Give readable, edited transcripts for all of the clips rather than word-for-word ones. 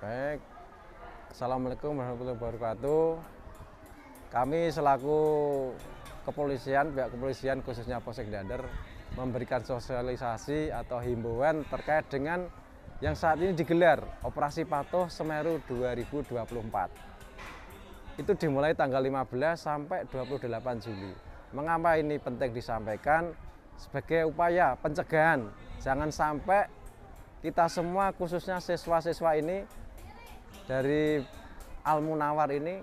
Baik, Assalamualaikum warahmatullahi wabarakatuh. Kami selaku kepolisian, pihak kepolisian khususnya Polsek Dader memberikan sosialisasi atau himbauan terkait dengan yang saat ini digelar Operasi Patuh Semeru 2024. Itu dimulai tanggal 15 sampai 28 Juli. Mengapa ini penting disampaikan? Sebagai upaya pencegahan, jangan sampai kita semua khususnya siswa-siswa ini dari Al-Munawar ini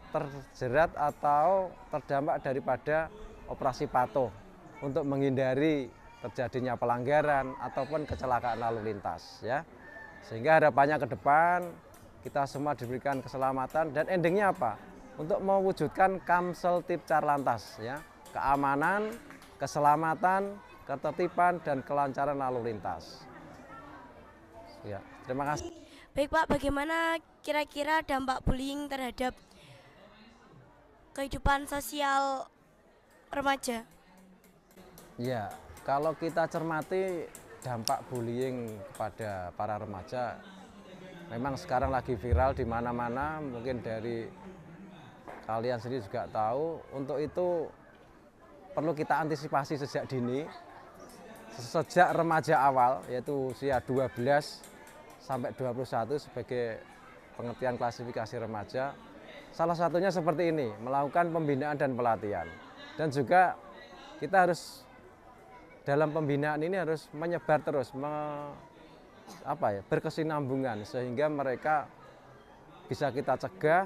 terjerat atau terdampak daripada operasi patuh untuk menghindari terjadinya pelanggaran ataupun kecelakaan lalu lintas ya. Sehingga harapannya ke depan kita semua diberikan keselamatan dan endingnya apa? Untuk mewujudkan Kamseltib Carlantas ya, keamanan, keselamatan, ketertiban dan kelancaran lalu lintas. Ya, terima kasih. Baik Pak, bagaimana kira-kira dampak bullying terhadap kehidupan sosial remaja? Ya, kalau kita cermati dampak bullying kepada para remaja, memang sekarang lagi viral di mana-mana. Mungkin dari kalian sendiri juga tahu. Untuk itu perlu kita antisipasi sejak dini, sejak remaja awal, yaitu usia 12 sampai 21 sebagai pengertian klasifikasi remaja. Salah satunya seperti ini, melakukan pembinaan dan pelatihan. Dan juga kita harus dalam pembinaan ini harus menyebar terus, berkesinambungan sehingga mereka bisa kita cegah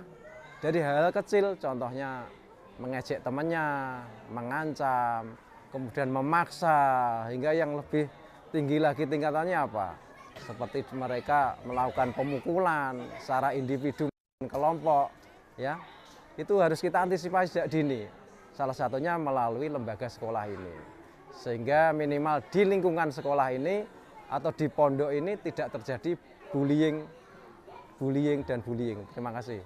dari hal-hal kecil, contohnya mengejek temannya, mengancam, kemudian memaksa, hingga yang lebih tinggi lagi tingkatannya apa? Seperti mereka melakukan pemukulan secara individu dan kelompok, ya itu harus kita antisipasi sejak dini. Salah satunya melalui lembaga sekolah ini, sehingga minimal di lingkungan sekolah ini atau di pondok ini tidak terjadi bullying dan bullying. Terima kasih.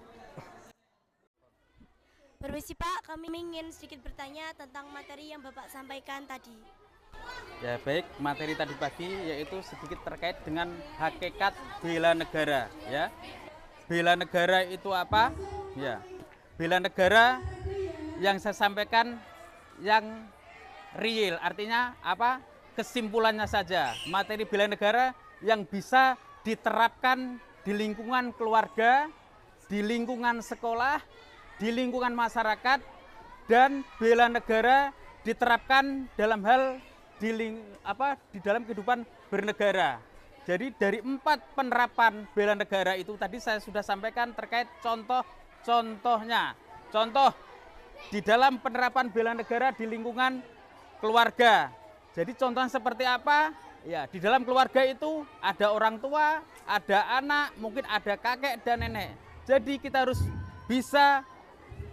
Permisi Pak, kami ingin sedikit bertanya tentang materi yang Bapak sampaikan tadi. Ya baik, materi tadi pagi yaitu sedikit terkait dengan hakikat bela negara ya. Bela negara itu apa? Ya. Bela negara yang saya sampaikan yang real, artinya apa? Kesimpulannya saja. Materi bela negara yang bisa diterapkan di lingkungan keluarga, di lingkungan sekolah, di lingkungan masyarakat, dan bela negara diterapkan dalam hal di dalam kehidupan bernegara. Jadi dari 4 penerapan bela negara itu tadi saya sudah sampaikan terkait contoh-contohnya. Contoh di dalam penerapan bela negara di lingkungan keluarga. Jadi contohnya seperti apa? Ya, di dalam keluarga itu ada orang tua, ada anak, mungkin ada kakek dan nenek. Jadi kita harus bisa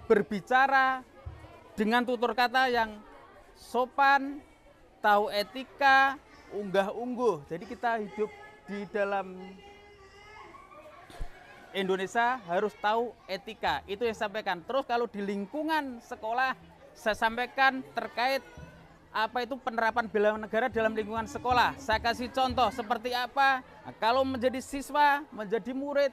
berbicara dengan tutur kata yang sopan, tahu etika, unggah-ungguh. Jadi kita hidup di dalam Indonesia harus tahu etika. Itu yang saya sampaikan. Terus kalau di lingkungan sekolah, saya sampaikan terkait apa itu penerapan bela negara dalam lingkungan sekolah. Saya kasih contoh seperti apa. Nah, kalau menjadi siswa, menjadi murid,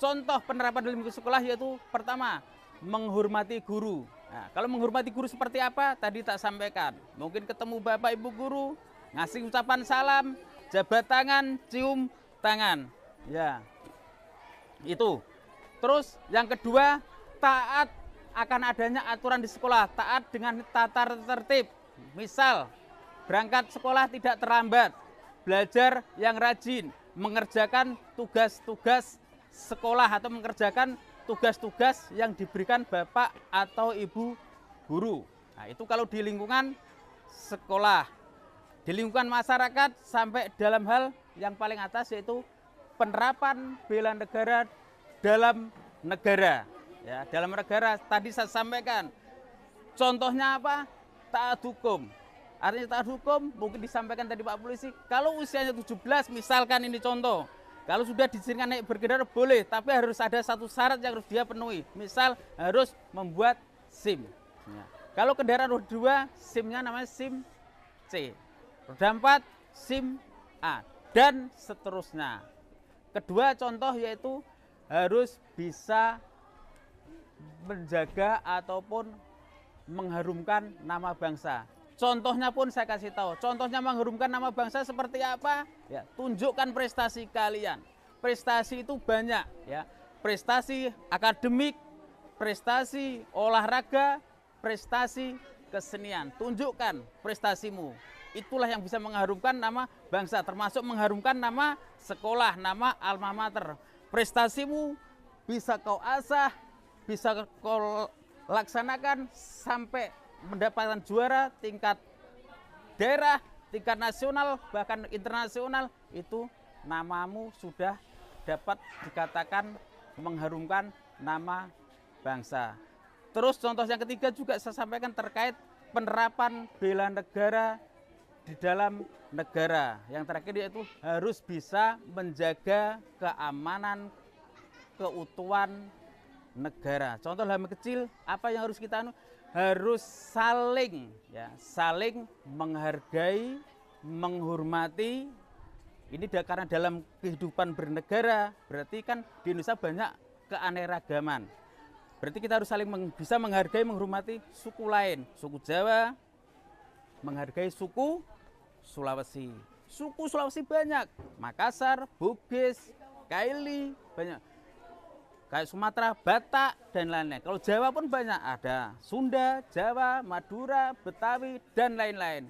contoh penerapan dalam lingkungan sekolah yaitu pertama, menghormati guru. Nah, kalau menghormati guru seperti apa? Tadi tak sampaikan. Mungkin ketemu Bapak Ibu guru, ngasih ucapan salam, jabat tangan, cium tangan. Ya. Itu. Terus yang kedua, taat akan adanya aturan di sekolah, taat dengan tata tertib. Misal, berangkat sekolah tidak terlambat, belajar yang rajin, mengerjakan tugas-tugas sekolah atau mengerjakan tugas-tugas yang diberikan Bapak atau Ibu guru. Nah, itu kalau di lingkungan sekolah. Di lingkungan masyarakat sampai dalam hal yang paling atas yaitu penerapan bela negara dalam negara. Ya, dalam negara tadi saya sampaikan. Contohnya apa? Taat hukum. Artinya taat hukum mungkin disampaikan tadi Pak Polisi. Kalau usianya 17 misalkan ini contoh. Kalau sudah diizinkan naik berkendara boleh, tapi harus ada satu syarat yang harus dia penuhi. Misal harus membuat SIM. Ya. Kalau kendaraan roda 2, SIM-nya namanya SIM C. Roda 4, SIM A. Dan seterusnya. Kedua contoh yaitu harus bisa menjaga ataupun mengharumkan nama bangsa. Contohnya pun saya kasih tahu. Contohnya mengharumkan nama bangsa seperti apa? Ya, tunjukkan prestasi kalian. Prestasi itu banyak, ya. Prestasi akademik, prestasi olahraga, prestasi kesenian. Tunjukkan prestasimu. Itulah yang bisa mengharumkan nama bangsa, termasuk mengharumkan nama sekolah, nama alma mater. Prestasimu bisa kau asah, bisa kau laksanakan sampai mendapatkan juara tingkat daerah, tingkat nasional, bahkan internasional. Itu namamu sudah dapat dikatakan mengharumkan nama bangsa. Terus contoh yang ketiga juga saya sampaikan terkait penerapan bela negara di dalam negara. Yang terakhir yaitu harus bisa menjaga keamanan, keutuhan negara. Contoh hal kecil apa yang harus kita harus saling, ya, saling menghargai, menghormati. Ini karena dalam kehidupan bernegara berarti kan di Indonesia banyak keanekaragaman. Berarti kita harus saling bisa menghargai, menghormati suku lain. Suku Jawa menghargai suku Sulawesi. Suku Sulawesi banyak, Makassar, Bugis, Kaili, banyak. Kayak Sumatera, Batak, dan lain-lain. Kalau Jawa pun banyak, ada Sunda, Jawa, Madura, Betawi, dan lain-lain.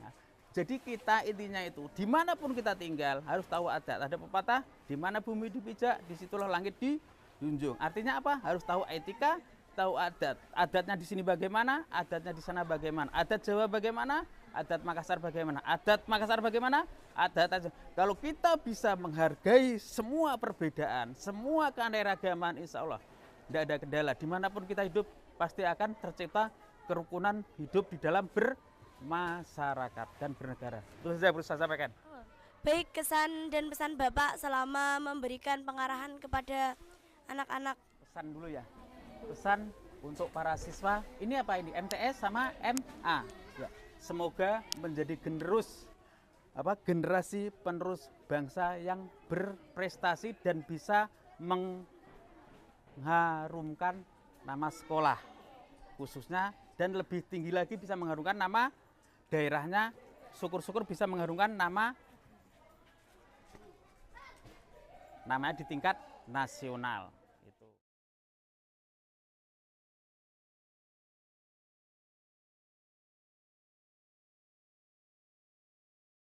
Jadi kita intinya itu, dimanapun kita tinggal, harus tahu adat. Ada pepatah, di mana bumi dipijak, disitulah langit dijunjung. Artinya apa? Harus tahu etika, tahu adat. Adatnya di sini bagaimana, adatnya di sana bagaimana. Adat Jawa bagaimana, adat Makassar bagaimana. Adat Makassar bagaimana, adat. Kalau kita bisa menghargai semua perbedaan, semua keanekaragaman, insya Allah tidak ada kendala. Dimanapun kita hidup, pasti akan tercipta kerukunan hidup di dalam bermasyarakat dan bernegara. Itu saja yang saya sampaikan. Baik, kesan dan pesan Bapak selama memberikan pengarahan kepada anak-anak. Pesan dulu ya. Pesan untuk para siswa, ini apa ini? MTS sama MA. Ya. Semoga menjadi generasi penerus bangsa yang berprestasi dan bisa mengharumkan nama sekolah khususnya, dan lebih tinggi lagi bisa mengharumkan nama daerahnya. Syukur-syukur bisa mengharumkan namanya di tingkat nasional.